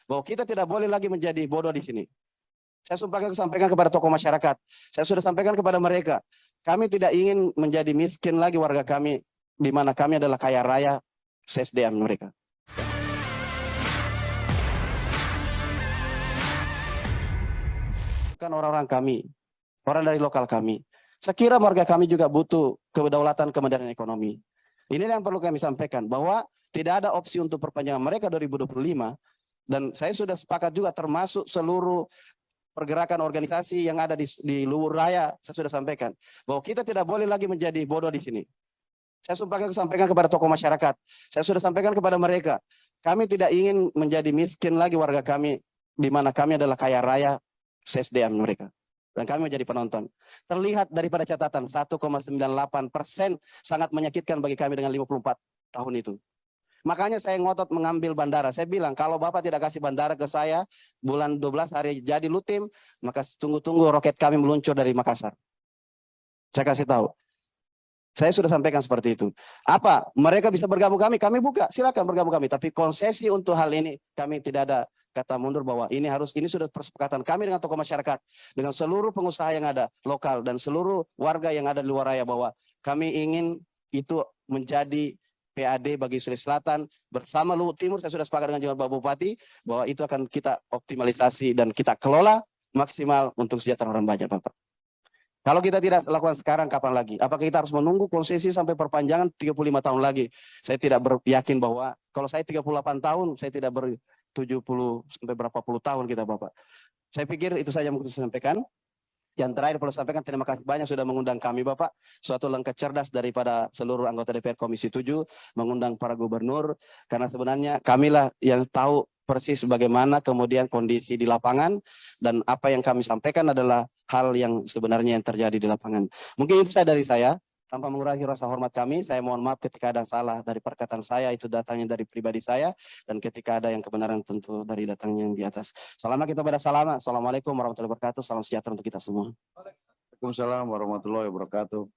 bahwa kita tidak boleh lagi menjadi bodoh di sini. Saya sampaikan kepada tokoh masyarakat. Saya sudah sampaikan kepada mereka. Kami tidak ingin menjadi miskin lagi warga kami, di mana kami adalah kaya raya SDM mereka. Kan orang-orang kami, orang dari lokal kami. Saya kira warga kami juga butuh kedaulatan kemudian ekonomi. Ini yang perlu kami sampaikan, bahwa tidak ada opsi untuk perpanjangan mereka 2025. Dan saya sudah sepakat juga termasuk seluruh pergerakan organisasi yang ada di luar raya, saya sudah sampaikan bahwa kita tidak boleh lagi menjadi bodoh di sini. Saya sampaikan kepada tokoh masyarakat. Saya sudah sampaikan kepada mereka. Kami tidak ingin menjadi miskin lagi warga kami, di mana kami adalah kaya raya SDM mereka. Dan kami menjadi penonton. Terlihat daripada catatan 1,98% sangat menyakitkan bagi kami dengan 54 tahun itu. Makanya saya ngotot mengambil bandara. Saya bilang, kalau Bapak tidak kasih bandara ke saya, bulan 12 hari jadi Lutim, maka tunggu-tunggu roket kami meluncur dari Makassar. Saya kasih tahu. Saya sudah sampaikan seperti itu. Apa? Mereka bisa bergabung kami buka. Silakan bergabung kami. Tapi konsesi untuk hal ini, kami tidak ada kata mundur, bahwa ini sudah persepakatan kami dengan tokoh masyarakat, dengan seluruh pengusaha yang ada, lokal, dan seluruh warga yang ada di luar raya, bahwa kami ingin itu menjadi PAD bagi Sulawesi Selatan bersama Luhut Timur. Saya sudah sepakat dengan Pak Bupati bahwa itu akan kita optimalisasi dan kita kelola maksimal untuk kesejahteraan orang banyak, Bapak. Kalau kita tidak lakukan sekarang, kapan lagi? Apakah kita harus menunggu konsesi sampai perpanjangan 35 tahun lagi? Saya tidak yakin bahwa kalau saya 38 tahun, saya tidak 70 sampai berapa puluh tahun kita, Bapak. Saya pikir itu saja yang mau saya sampaikan. Yang terakhir perlu sampaikan, terima kasih banyak sudah mengundang kami, Bapak. Suatu langkah cerdas daripada seluruh anggota DPR Komisi 7 mengundang para gubernur, karena sebenarnya kamilah yang tahu persis bagaimana kemudian kondisi di lapangan, dan apa yang kami sampaikan adalah hal yang sebenarnya yang terjadi di lapangan. Mungkin itu dari saya. Tanpa mengurangi rasa hormat kami, saya mohon maaf ketika ada salah dari perkataan saya, itu datangnya dari pribadi saya, dan ketika ada yang kebenaran tentu dari datangnya yang di atas. Selamat kita pada salama. Assalamualaikum warahmatullahi wabarakatuh. Salam sejahtera untuk kita semua. Waalaikumsalam warahmatullahi wabarakatuh.